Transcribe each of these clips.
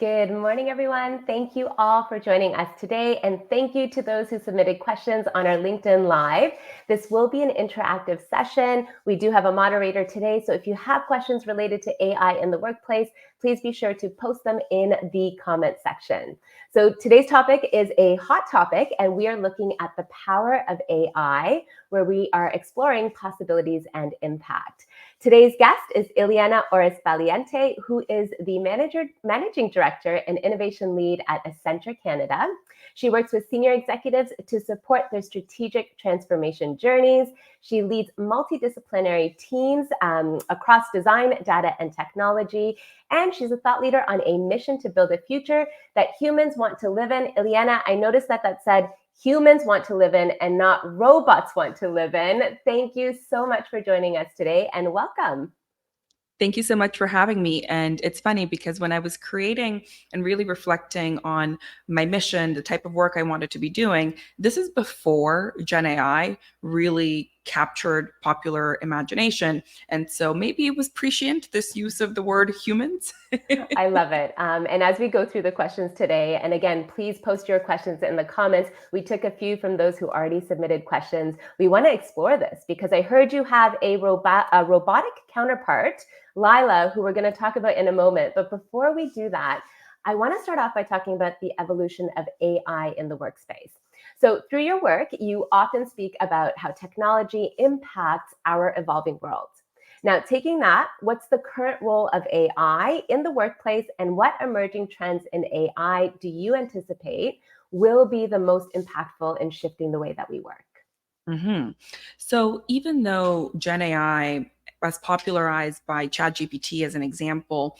Good morning, everyone. Thank you all for joining us today. And thank you to those who submitted questions on our LinkedIn Live. This will be an interactive session. We do have a moderator today. So if you have questions related to AI in the workplace, please be sure to post them in the comment section. So today's topic is a hot topic, and we are looking at the power of AI, where we are exploring possibilities and impact. Today's guest is Iliana Oris Valiente, who is the Managing Director and Innovation Lead at Accenture Canada. She works with senior executives to support their strategic transformation journeys. She leads multidisciplinary teams across design, data, and technology. And she's a thought leader on a mission to build a future that humans want to live in. Iliana, I noticed that said humans want to live in and not robots want to live in. Thank you so much for joining us today and welcome. Thank you so much for having me. And it's funny because when I was creating and really reflecting on my mission, the type of work I wanted to be doing, this is before Gen AI really captured popular imagination. And so maybe it was prescient, this use of the word humans. I love it. And as we go through the questions today, and again, please post your questions in the comments. We took a few from those who already submitted questions. We want to explore this because I heard you have a robotic counterpart, Lila, who we're going to talk about in a moment. But before we do that, I want to start off by talking about the evolution of AI in the workspace. So through your work, you often speak about how technology impacts our evolving world. Now, taking that, what's the current role of AI in the workplace and what emerging trends in AI do you anticipate will be the most impactful in shifting the way that we work? Mm-hmm. So even though Gen AI, as popularized by ChatGPT as an example,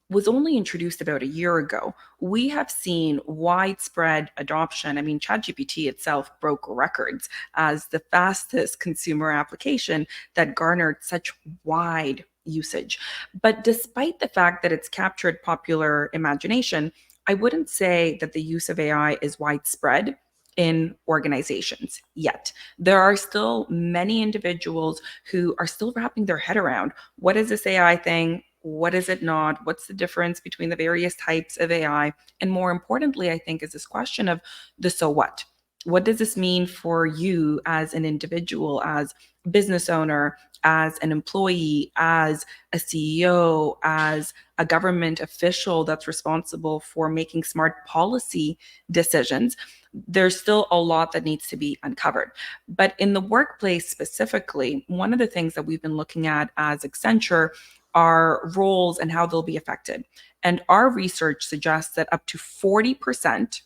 was only introduced about a year ago, we have seen widespread adoption. I mean, ChatGPT itself broke records as the fastest consumer application that garnered such wide usage. But despite the fact that it's captured popular imagination, I wouldn't say that the use of AI is widespread in organizations yet. There are still many individuals who are still wrapping their head around what is this AI thing? What is it not? What's the difference between the various types of AI? And more importantly, I think, is this question of the so what? What does this mean for you as an individual, as a business owner, as an employee, as a CEO, as a government official that's responsible for making smart policy decisions? There's still a lot that needs to be uncovered. But in the workplace specifically, one of the things that we've been looking at as Accenture are roles and how they'll be affected. And our research suggests that up to 40%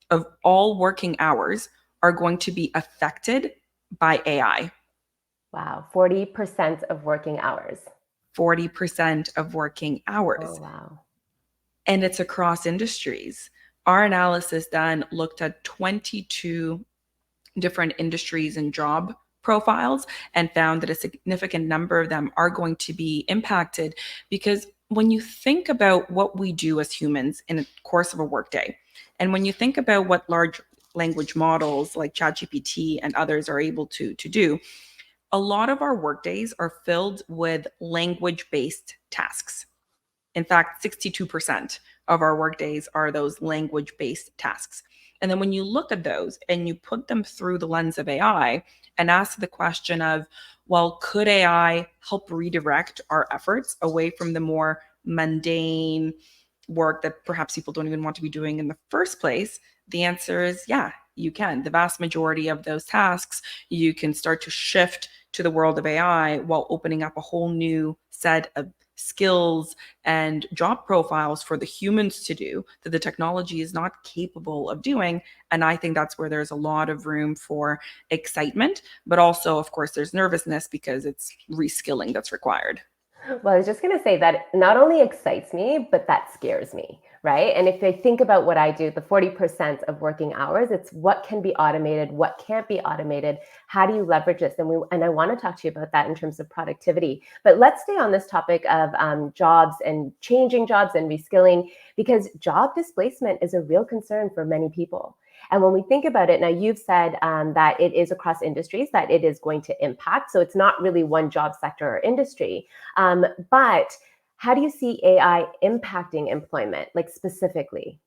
of all working hours are going to be affected by AI. Wow, 40% of working hours. 40% of working hours. Oh, wow. And it's across industries. Our analysis then looked at 22 different industries and job profiles and found that a significant number of them are going to be impacted because when you think about what we do as humans in the course of a workday, and when you think about what large language models like ChatGPT and others are able to do, a lot of our workdays are filled with language-based tasks. In fact, 62% of our workdays are those language-based tasks. And then when you look at those and you put them through the lens of AI and ask the question of, well, could AI help redirect our efforts away from the more mundane work that perhaps people don't even want to be doing in the first place? The answer is yeah, you can. The vast majority of those tasks, you can start to shift to the world of AI while opening up a whole new set of skills and job profiles for the humans to do that the technology is not capable of doing. And I think that's where there's a lot of room for excitement, but also, of course, there's nervousness because it's reskilling that's required. Well, I was just going to say that not only excites me, but that scares me, right? And if I think about what I do, the 40% of working hours, it's what can be automated, what can't be automated, how do you leverage this? And I want to talk to you about that in terms of productivity. But let's stay on this topic of jobs and changing jobs and reskilling, because job displacement is a real concern for many people. And when we think about it, now you've said that it is across industries that it is going to impact. So it's not really one job sector or industry. But How do you see AI impacting employment, like specifically?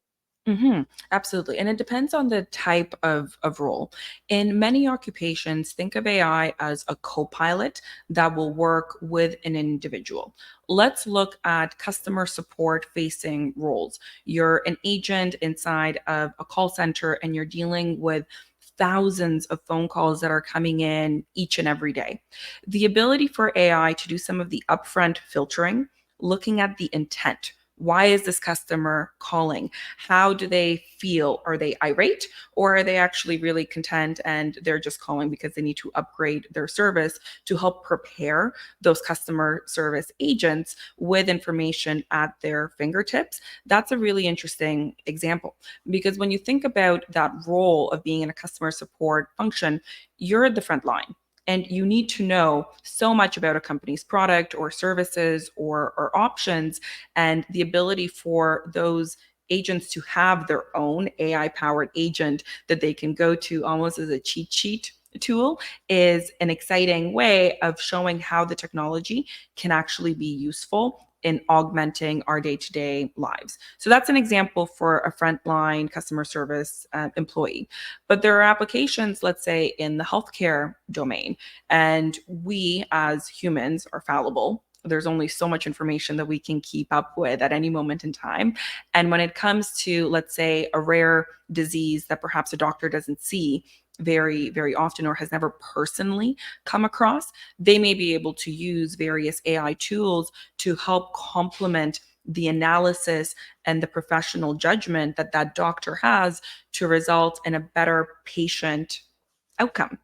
Absolutely. And it depends on the type of role. In many occupations, think of AI as a co-pilot that will work with an individual. Let's look at customer support facing roles. You're an agent inside of a call center and you're dealing with thousands of phone calls that are coming in each and every day. The ability for AI to do some of the upfront filtering, looking at the intent. Why is this customer calling? How do they feel? Are they irate, or are they actually really content and they're just calling because they need to upgrade their service, to help prepare those customer service agents with information at their fingertips? That's a really interesting example, because when you think about that role of being in a customer support function, you're at the front line and you need to know so much about a company's product or services or options, and the ability for those agents to have their own AI powered agent that they can go to almost as a cheat sheet tool is an exciting way of showing how the technology can actually be useful in augmenting our day-to-day lives. So that's an example for a frontline customer service employee. But there are applications, let's say, in the healthcare domain, and we as humans are fallible. There's only so much information that we can keep up with at any moment in time. And when it comes to, let's say, a rare disease that perhaps a doctor doesn't see very, very often or has never personally come across, they may be able to use various AI tools to help complement the analysis and the professional judgment that that doctor has to result in a better patient outcome.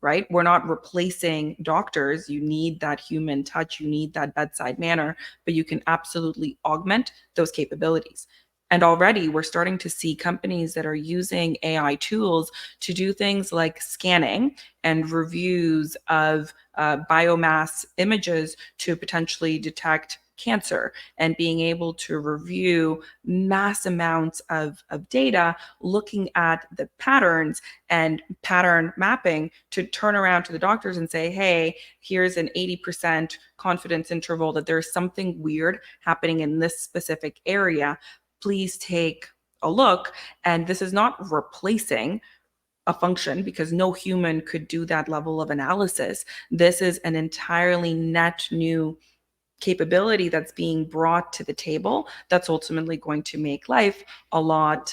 Right? We're not replacing doctors. You need that human touch, you need that bedside manner, but you can absolutely augment those capabilities. And already we're starting to see companies that are using AI tools to do things like scanning and reviews of biomass images to potentially detect cancer, and being able to review mass amounts of data, looking at the patterns and pattern mapping to turn around to the doctors and say, hey, here's an 80% confidence interval that there's something weird happening in this specific area. Please take a look. And this is not replacing a function, because no human could do that level of analysis. This is an entirely net new capability that's being brought to the table that's ultimately going to make life a lot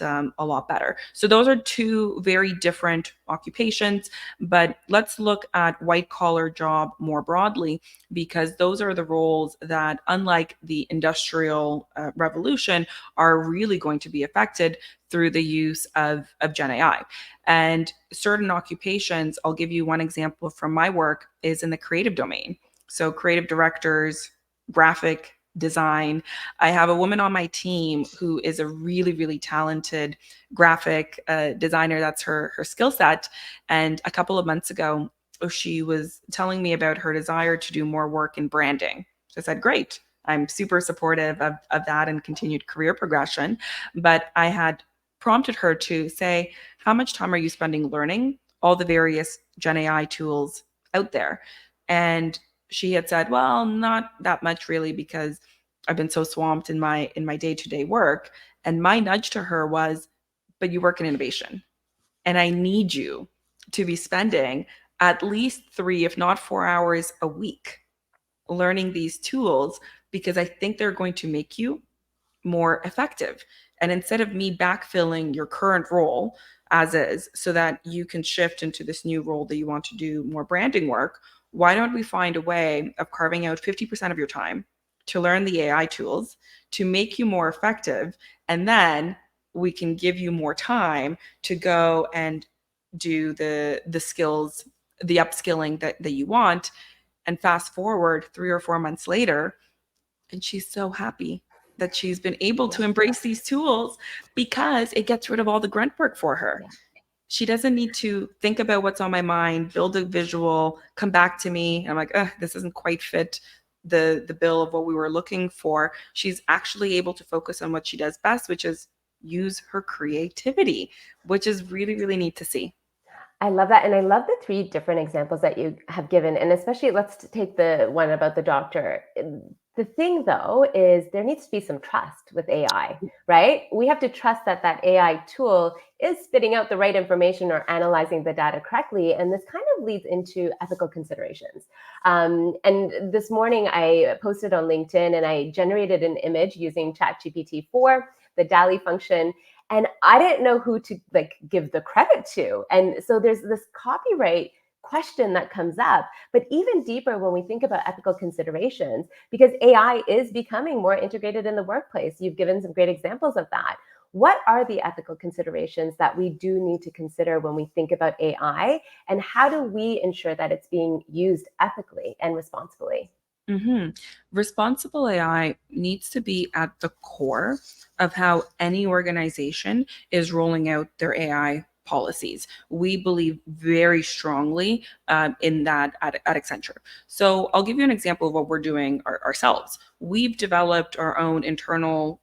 better. So those are two very different occupations, but let's look at white collar job more broadly, because those are the roles that, unlike the industrial revolution, are really going to be affected through the use of Gen AI. And certain occupations, I'll give you one example from my work, is in the creative domain. So creative directors, graphic design. I have a woman on my team who is a really, really talented graphic designer. That's her skill set. And a couple of months ago, she was telling me about her desire to do more work in branding. So I said, great. I'm super supportive of that and continued career progression. But I had prompted her to say, how much time are you spending learning all the various Gen AI tools out there? And she had said, well, not that much really, because I've been so swamped in my day-to-day work. And my nudge to her was, but you work in innovation, and I need you to be spending at least 3, if not 4 hours a week learning these tools, because I think they're going to make you more effective. And instead of me backfilling your current role as is, so that you can shift into this new role that you want to do more branding work, why don't we find a way of carving out 50% of your time to learn the AI tools to make you more effective? And then we can give you more time to go and do the skills, the upskilling that you want. And fast forward 3 or 4 months later, and she's so happy that she's been able to embrace these tools, because it gets rid of all the grunt work for her. Yeah. She doesn't need to think about what's on my mind, build a visual, come back to me. And I'm like, this doesn't quite fit the bill of what we were looking for. She's actually able to focus on what she does best, which is use her creativity, which is really, really neat to see. I love that. And I love the three different examples that you have given. And especially, let's take the one about the doctor. The thing, though, is there needs to be some trust with AI, right? We have to trust that that AI tool is spitting out the right information or analyzing the data correctly. And this kind of leads into ethical considerations. And this morning, I posted on LinkedIn and I generated an image using ChatGPT 4, the DALI function. And I didn't know who to give the credit to. And so there's this copyright question that comes up, but even deeper when we think about ethical considerations, because AI is becoming more integrated in the workplace. You've given some great examples of that. What are the ethical considerations that we do need to consider when we think about AI, and how do we ensure that it's being used ethically and responsibly? Mm-hmm. Responsible AI needs to be at the core of how any organization is rolling out their AI policies. We believe very strongly in that at Accenture. So I'll give you an example of what we're doing ourselves. We've developed our own internal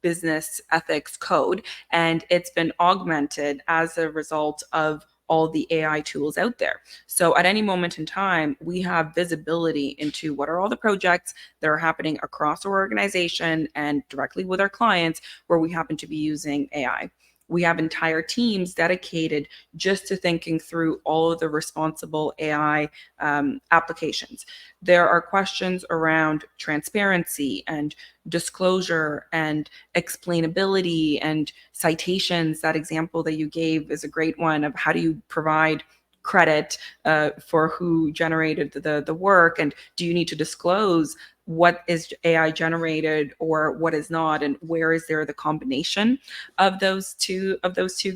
business ethics code, and it's been augmented as a result of all the AI tools out there. So at any moment in time, we have visibility into what are all the projects that are happening across our organization and directly with our clients where we happen to be using AI. We have entire teams dedicated just to thinking through all of the responsible AI applications. There are questions around transparency and disclosure and explainability and citations. That example that you gave is a great one of how do you provide credit for who generated the work, and do you need to disclose what is AI generated or what is not, and where is there the combination of those two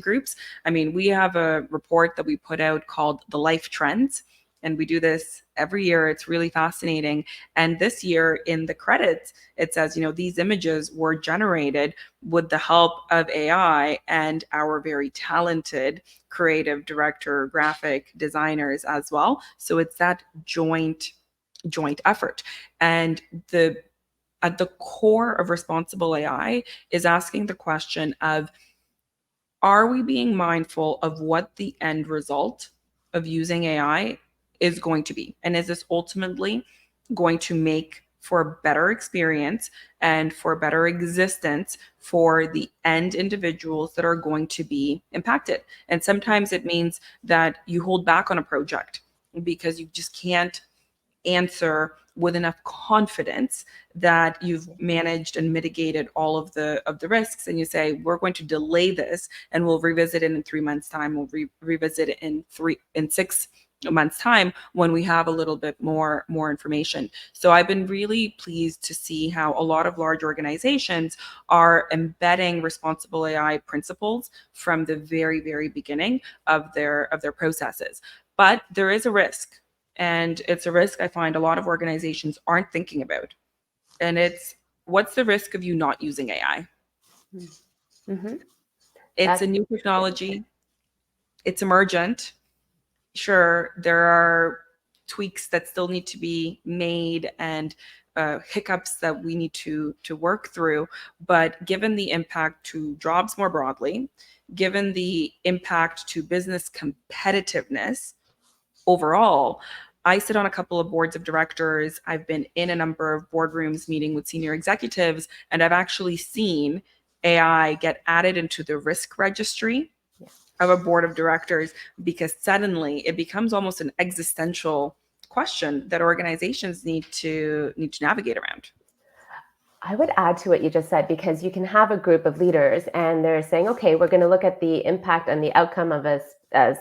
groups. I mean, we have a report that we put out called the Life Trends, and we do this every year. It's really fascinating. And this year in the credits, it says, these images were generated with the help of AI and our very talented creative director, graphic designers as well. So it's that joint effort. And at the core of responsible AI is asking the question of, are we being mindful of what the end result of using AI is going to be? And is this ultimately going to make for a better experience and for a better existence for the end individuals that are going to be impacted? And sometimes it means that you hold back on a project because you just can't answer with enough confidence that you've managed and mitigated all of the risks, and you say, we're going to delay this and we'll revisit it in 3 months time, we'll revisit it in 6 months time when we have a little bit more information. So I've been really pleased to see how a lot of large organizations are embedding responsible AI principles from the very, very beginning of their processes. But there is a risk, and it's a risk I find a lot of organizations aren't thinking about. And it's, what's the risk of you not using AI? Mm-hmm. It's a new technology. It's emergent. Sure, there are tweaks that still need to be made and hiccups that we need to work through. But given the impact to jobs more broadly, given the impact to business competitiveness overall, I sit on a couple of boards of directors. I've been in a number of boardrooms meeting with senior executives, and I've actually seen AI get added into the risk registry of a board of directors, because suddenly it becomes almost an existential question that organizations need to navigate around. I would add to what you just said, because you can have a group of leaders and they're saying, okay, we're going to look at the impact and the outcome of a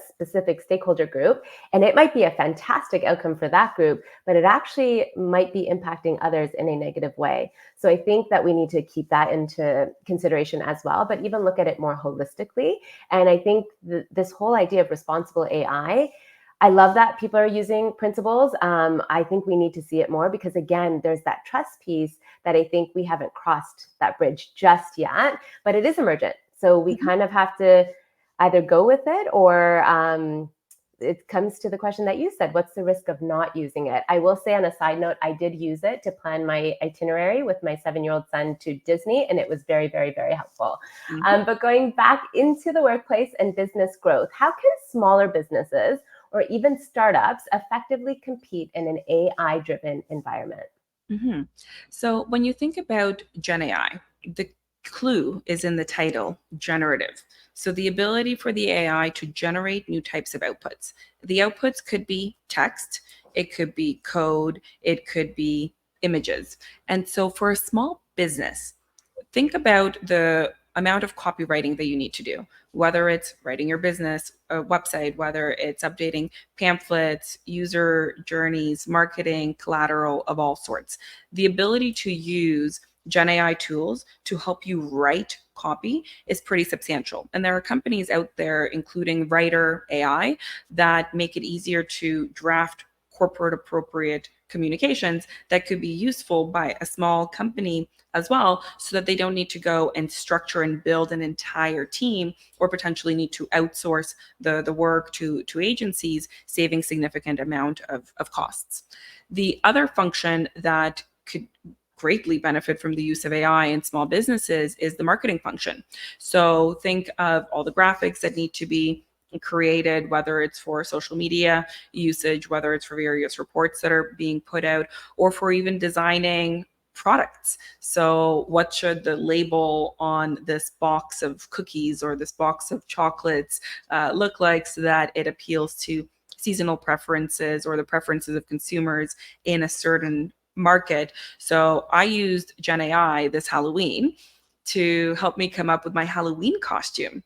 specific stakeholder group. And it might be a fantastic outcome for that group, but it actually might be impacting others in a negative way. So I think that we need to keep that into consideration as well, but even look at it more holistically. And I think this whole idea of responsible AI, I love that people are using principles. I think we need to see it more, because again, there's that trust piece that I think we haven't crossed that bridge just yet, but it is emergent. So we kind of have to either go with it, or it comes to the question that you said, what's the risk of not using it? I will say, on a side note, I did use it to plan my itinerary with my 7-year-old son to Disney, and it was very, very, very helpful. But going back into the workplace and business growth, how can smaller businesses or even startups effectively compete in an AI-driven environment? hmm So when you think about Gen AI, the clue is in the title, generative. So the ability for the AI to generate new types of outputs. The outputs could be text, it could be code, it could be images. And so for a small business, think about the amount of copywriting that you need to do, whether it's writing your business website, whether it's updating pamphlets, user journeys, marketing, collateral of all sorts. The ability to use Gen AI tools to help you write copy is pretty substantial. And there are companies out there, including Writer AI, that make it easier to draft corporate appropriate communications that could be useful by a small company as well, so that they don't need to go and structure and build an entire team or potentially need to outsource the work to agencies, saving significant amount of costs. The other function that could greatly benefit from the use of AI in small businesses is the marketing function. So think of all the graphics that need to be created, whether it's for social media usage, whether it's for various reports that are being put out, or for even designing products. So, what should the label on this box of cookies or this box of chocolates look like so that it appeals to seasonal preferences or the preferences of consumers in a certain market? So, I used Gen AI this Halloween to help me come up with my Halloween costume.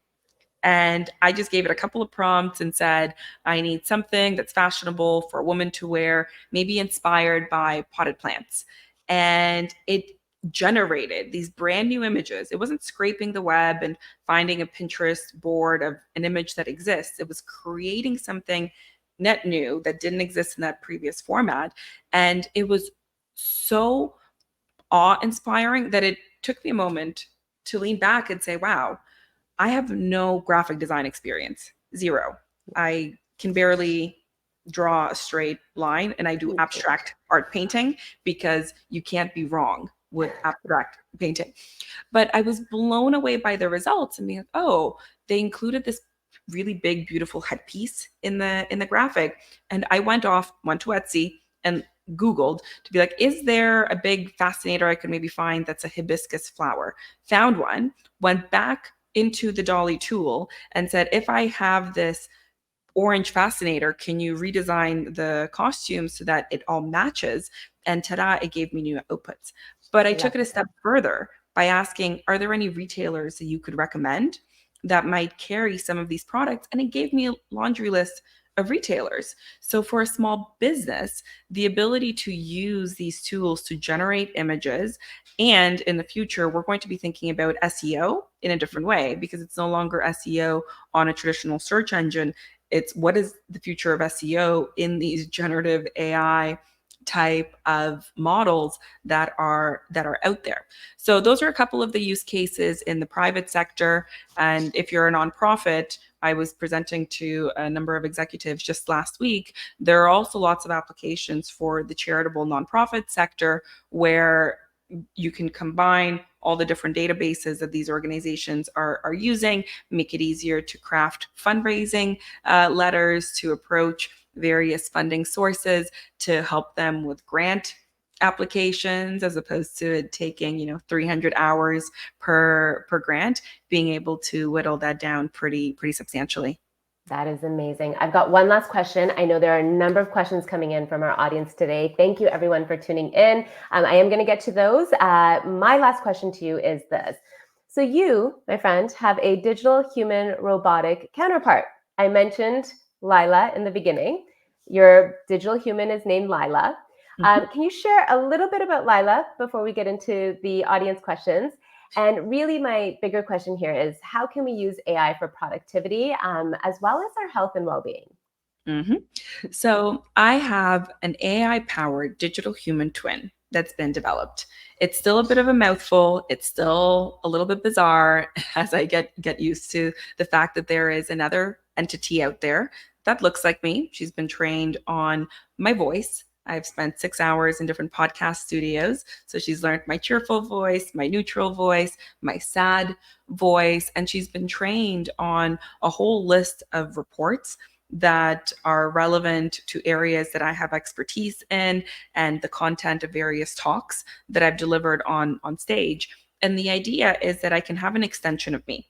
And I just gave it a couple of prompts and said, I need something that's fashionable for a woman to wear, maybe inspired by potted plants. And it generated these brand new images. It wasn't scraping the web and finding a Pinterest board of an image that exists. It was creating something net new that didn't exist in that previous format. And it was so awe inspiring that it took me a moment to lean back and say, wow, I have no graphic design experience, zero. I can barely draw a straight line, and I do Me too. abstract art painting because you can't be wrong with abstract painting. But I was blown away by the results and being like, oh, they included this really big, beautiful headpiece in the graphic. And I went to Etsy and Googled to be like, is there a big fascinator I could maybe find that's a hibiscus flower? Found one, went back into the Dolly tool and said, if I have this orange fascinator, can you redesign the costume so that it all matches? And ta-da, it gave me new outputs. But I Love took it a it. step further by asking, are there any retailers that you could recommend that might carry some of these products? And it gave me a laundry list of retailers. So for a small business, the ability to use these tools to generate images, and in the future, we're going to be thinking about SEO in a different way because it's no longer SEO on a traditional search engine. It's what is the future of SEO in these generative AI type of models that are out there. So those are a couple of the use cases in the private sector. And if you're a nonprofit, I was presenting to a number of executives just last week. There are also lots of applications for the charitable nonprofit sector where you can combine all the different databases that these organizations are using, make it easier to craft fundraising letters, to approach various funding sources, to help them with grant applications as opposed to it taking 300 hours per grant, being able to whittle that down pretty substantially. That is amazing. I've got one last question. I know there are a number of questions coming in from our audience today. Thank you, everyone, for tuning in. I am going to get to those. My last question to you is this. So you, my friend, have a digital human robotic counterpart. I mentioned Lila in the beginning. Your digital human is named Lila. Mhm. Can you share a little bit about Lila before we get into the audience questions? And really, my bigger question here is how can we use AI for productivity as well as our health and well being? hmm So I have an AI powered digital human twin that's been developed. It's still a bit of a mouthful. It's still a little bit bizarre as I get used to the fact that there is another entity out there that looks like me. She's been trained on my voice. I've spent 6 hours in different podcast studios. So she's learned my cheerful voice, my neutral voice, my sad voice, and she's been trained on a whole list of reports that are relevant to areas that I have expertise in and the content of various talks that I've delivered on stage. And the idea is that I can have an extension of me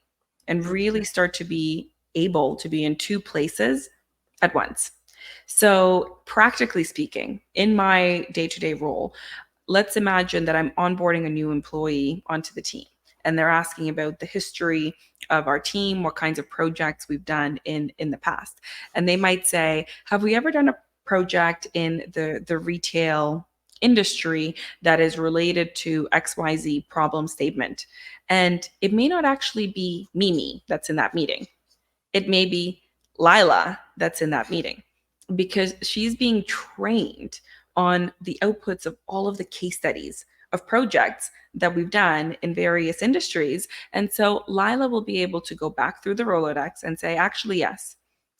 and really start to be able to be in two places at once. So, practically speaking, in my day to day role, let's imagine that I'm onboarding a new employee onto the team and they're asking about the history of our team, what kinds of projects we've done in the past. And they might say, have we ever done a project in the retail industry that is related to XYZ problem statement? And it may not actually be Mimi that's in that meeting. It may be Lila that's in that meeting because she's being trained on the outputs of all of the case studies of projects that we've done in various industries. And so Lila will be able to go back through the Rolodex and say, actually, yes,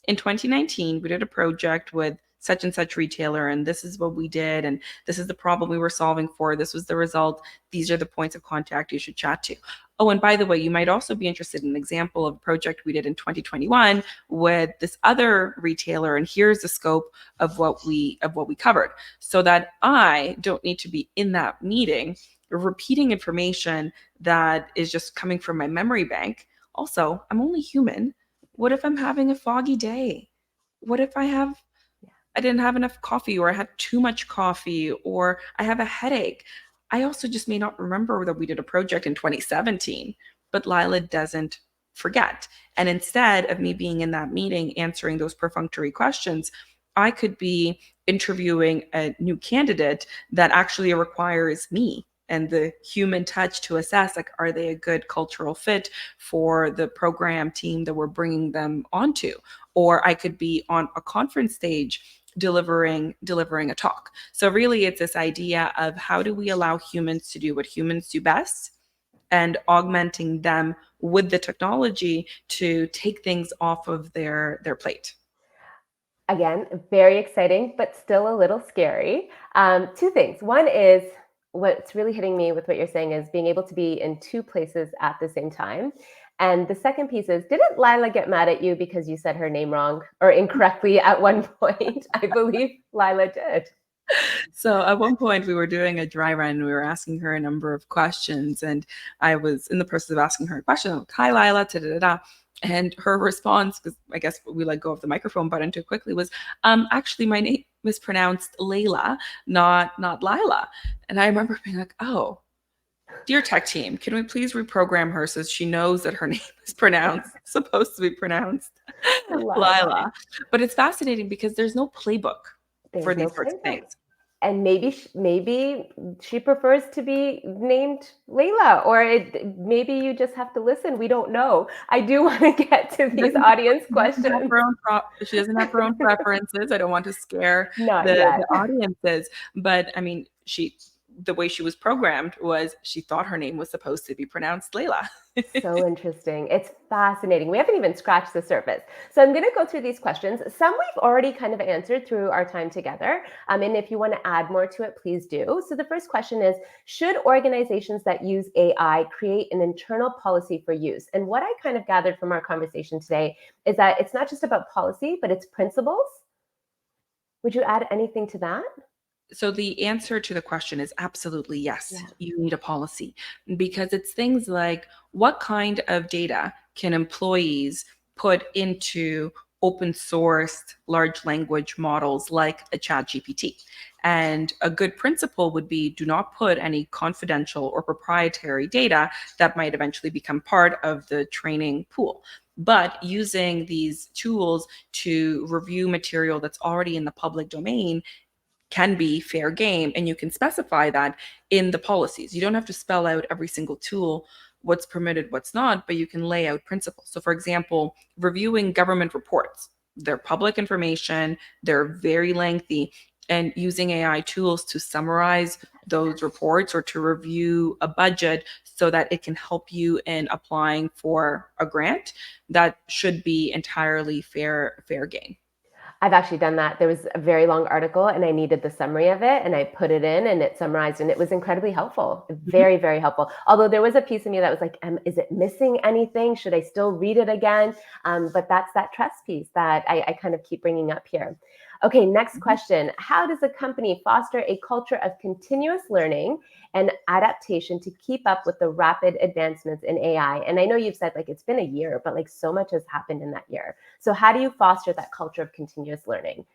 in 2019, we did a project with such and such retailer, and this is what we did, and this is the problem we were solving for. This was the result. These are the points of contact you should chat to. Oh, and by the way, you might also be interested in an example of a project we did in 2021 with this other retailer, and here's the scope of what we covered, so that I don't need to be in that meeting repeating information that is just coming from my memory bank. Also, I'm only human. What if I'm having a foggy day? What if I didn't have enough coffee, or I had too much coffee, or I have a headache? I also just may not remember that we did a project in 2017, but Lila doesn't forget. And instead of me being in that meeting answering those perfunctory questions, I could be interviewing a new candidate that actually requires me and the human touch to assess, like, are they a good cultural fit for the program team that we're bringing them onto? Or I could be on a conference stage delivering a talk. So really it's this idea of how do we allow humans to do what humans do best, and augmenting them with the technology to take things off of their plate. Again, very exciting, but still a little scary. Two things. One is, what's really hitting me with what you're saying is being able to be in two places at the same time. And the second piece is, didn't Lila get mad at you because you said her name wrong or incorrectly at one point? I believe Lila did. So at one point we were doing a dry run and we were asking her a number of questions, and I was in the process of asking her a question, like, hi Lila, da da da. And her response, because I guess we let go of the microphone button too quickly, was, actually my name was pronounced Layla, not Lila. And I remember being like, oh, dear tech team, can we please reprogram her so she knows that her name is supposed to be pronounced Lila? But it's fascinating because there's no playbook for these sorts of things. And maybe she prefers to be named Layla, or maybe you just have to listen. We don't know. I do want to get to these audience questions. She doesn't have her own preferences. I don't want to scare Not yet. the audiences. But I mean, the way she was programmed was she thought her name was supposed to be pronounced Layla. So interesting. It's fascinating. We haven't even scratched the surface. So I'm going to go through these questions. Some we've already kind of answered through our time together. And if you want to add more to it, please do. So the first question is, should organizations that use AI create an internal policy for use? And what I kind of gathered from our conversation today is that it's not just about policy, but it's principles. Would you add anything to that? So the answer to the question is absolutely yes. Yeah. You need a policy, because it's things like, what kind of data can employees put into open sourced large language models like a ChatGPT? And a good principle would be, do not put any confidential or proprietary data that might eventually become part of the training pool. But using these tools to review material that's already in the public domain can be fair game, and you can specify that in the policies. You don't have to spell out every single tool, what's permitted, what's not, but you can lay out principles. So for example, reviewing government reports, they're public information, they're very lengthy, and using AI tools to summarize those reports or to review a budget so that it can help you in applying for a grant, that should be entirely fair game. I've actually done that. There was a very long article and I needed the summary of it and I put it in and it summarized and it was incredibly helpful. Mhm. Very, very helpful. Although there was a piece of me that was like, is it missing anything? Should I still read it again? But that's that trust piece that I kind of keep bringing up here. Okay, next Mhm. question. How does a company foster a culture of continuous learning and adaptation to keep up with the rapid advancements in AI? And I know you've said like it's been a year, but like so much has happened in that year. So how do you foster that culture of continuous learning?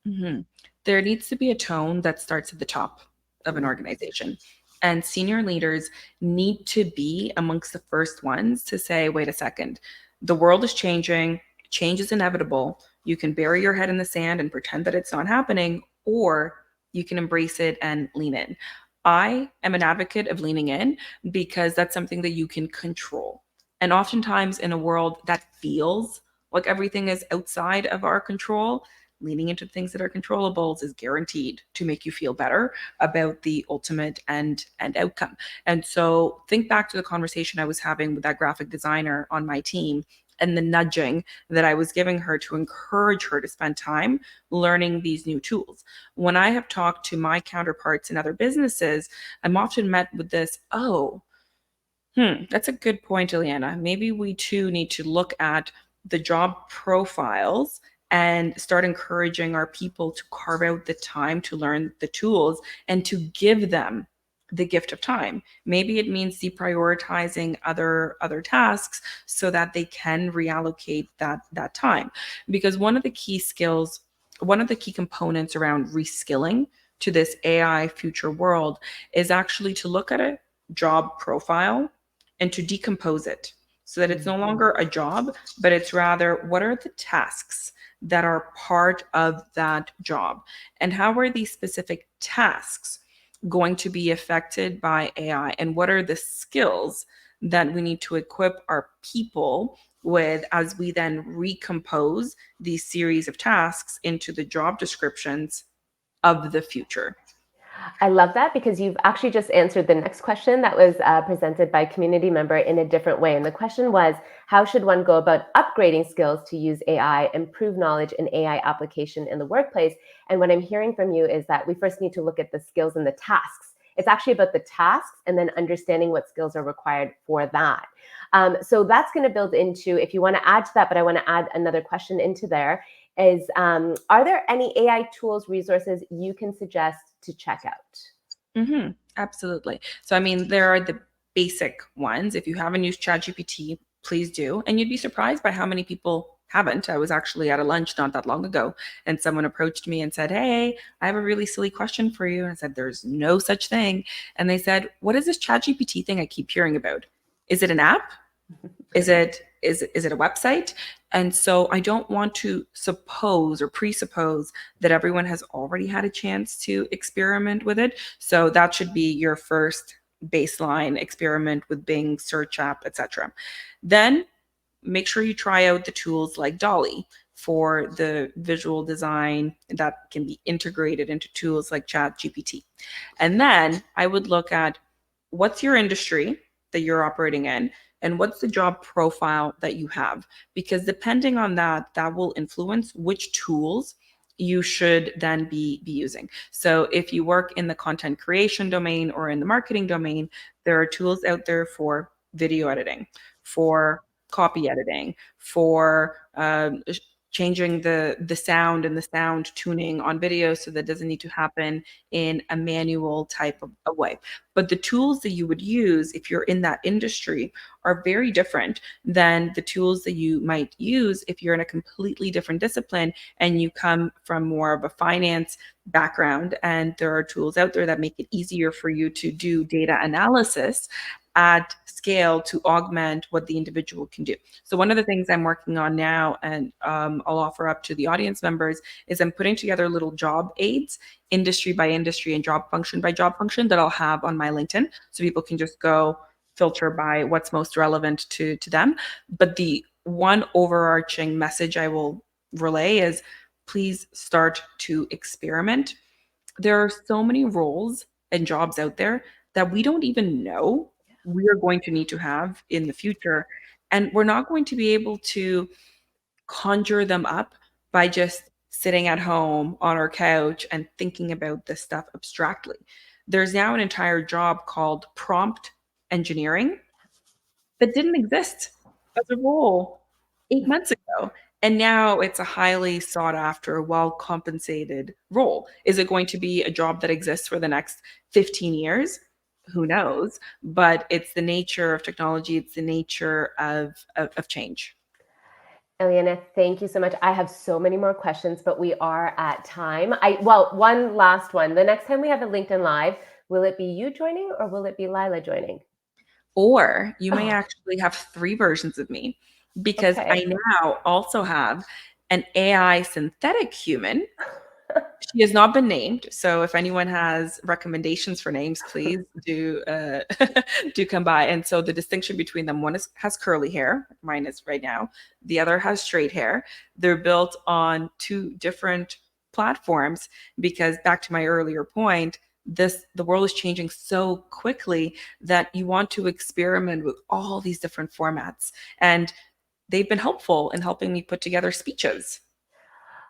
Mhm. There needs to be a tone that starts at the top of an Mm. organization. And senior leaders need to be amongst the first ones to say, wait a second, the world is changing, change is inevitable. You can bury your head in the sand and pretend that it's not happening, or you can embrace it and lean in. I am an advocate of leaning in because that's something that you can control. And oftentimes, in a world that feels like everything is outside of our control, leaning into things that are controllables is guaranteed to make you feel better about the ultimate and outcome. And so think back to the conversation I was having with that graphic designer on my team and the nudging that I was giving her to encourage her to spend time learning these new tools. When I have talked to my counterparts in other businesses, I'm often met with this, oh, that's a good point, Iliana. Maybe we too need to look at the job profiles and start encouraging our people to carve out the time to learn the tools and to give them the gift of time. Maybe it means deprioritizing other tasks so that they can reallocate that time. Because one of the key skills, one of the key components around reskilling to this AI future world is actually to look at a job profile and to decompose it so that it's no Mhm. longer a job, but it's rather what are the tasks that are part of that job? And how are these specific tasks going to be affected by AI? And what are the skills that we need to equip our people with as we then recompose these series of tasks into the job descriptions of the future? I love that because you've actually just answered the next question that was presented by a community member in a different way. And the question was, how should one go about upgrading skills to use AI, improve knowledge in AI application in the workplace? And what I'm hearing from you is that we first need to look at the skills and the tasks. It's actually about the tasks and then understanding what skills are required for that. So that's going to build into, if you want to add to that, but I want to add another question into there is are there any AI tools, resources you can suggest to check out? Absolutely. So, I mean, there are the basic ones. If you haven't used ChatGPT, please do. And you'd be surprised by how many people haven't. I was actually at a lunch not that long ago, and someone approached me and said, "Hey, I have a really silly question for you." And I said, "There's no such thing." And they said, "What is this ChatGPT thing I keep hearing about? Is it an app? Is it a website?" And so I don't want to suppose or presuppose that everyone has already had a chance to experiment with it. So that should be your first baseline experiment with Bing, search app, etc. Then make sure you try out the tools like Dolly for the visual design that can be integrated into tools like ChatGPT. And then I would look at what's your industry that you're operating in and what's the job profile that you have, because depending on that, that will influence which tools you should then be using. So if you work in the content creation domain or in the marketing domain, there are tools out there for video editing, for copy editing, for changing the sound and the sound tuning on video so that it doesn't need to happen in a manual type of a way. But the tools that you would use if you're in that industry are very different than the tools that you might use if you're in a completely different discipline and you come from more of a finance background. And there are tools out there that make it easier for you to do data analysis at scale to augment what the individual can do. So one of the things I'm working on now, and I'll offer up to the audience members, is I'm putting together little job aids, industry by industry and job function by job function, that I'll have on my LinkedIn, so people can just go filter by what's most relevant to them. But the one overarching message I will relay is please start to experiment. There are so many roles and jobs out there that we don't even know we are going to need to have in the future. And we're not going to be able to conjure them up by just sitting at home on our couch and thinking about this stuff abstractly. There's now an entire job called prompt engineering that didn't exist as a role 8 months ago. And now it's a highly sought after, well compensated role. Is it going to be a job that exists for the next 15 years? Who knows? But it's the nature of technology, it's the nature of change. Iliana, thank you so much. I have so many more questions, but we are at time. One last one. The next time we have a LinkedIn Live, will it be you joining or will it be Lila joining? Or you may Oh, actually have three versions of me, because okay. I now also have an AI synthetic human. She has not been named, so if anyone has recommendations for names, please do do come by. And so the distinction between them, has curly hair, mine is right now. The other has straight hair. They're built on two different platforms because, back to my earlier point, the world is changing so quickly that you want to experiment with all these different formats, and they've been helpful in helping me put together speeches.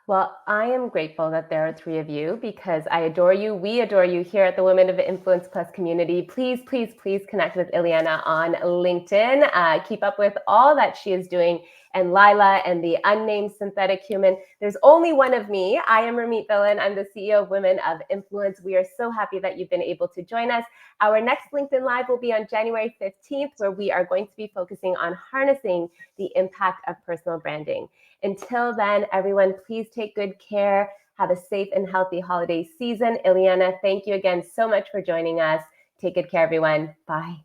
Well, I am grateful that there are three of you because I adore you. We adore you here at the Women of Influence Plus community. Please, please, please connect with Iliana on LinkedIn. Keep up with all that she is doing. And Lila and the unnamed synthetic human. There's only one of me. I am Rumeet Billan. I'm the CEO of Women of Influence. We are so happy that you've been able to join us. Our next LinkedIn Live will be on January 15th, where we are going to be focusing on harnessing the impact of personal branding. Until then, everyone, please take good care. Have a safe and healthy holiday season. Iliana, thank you again so much for joining us. Take good care, everyone. Bye.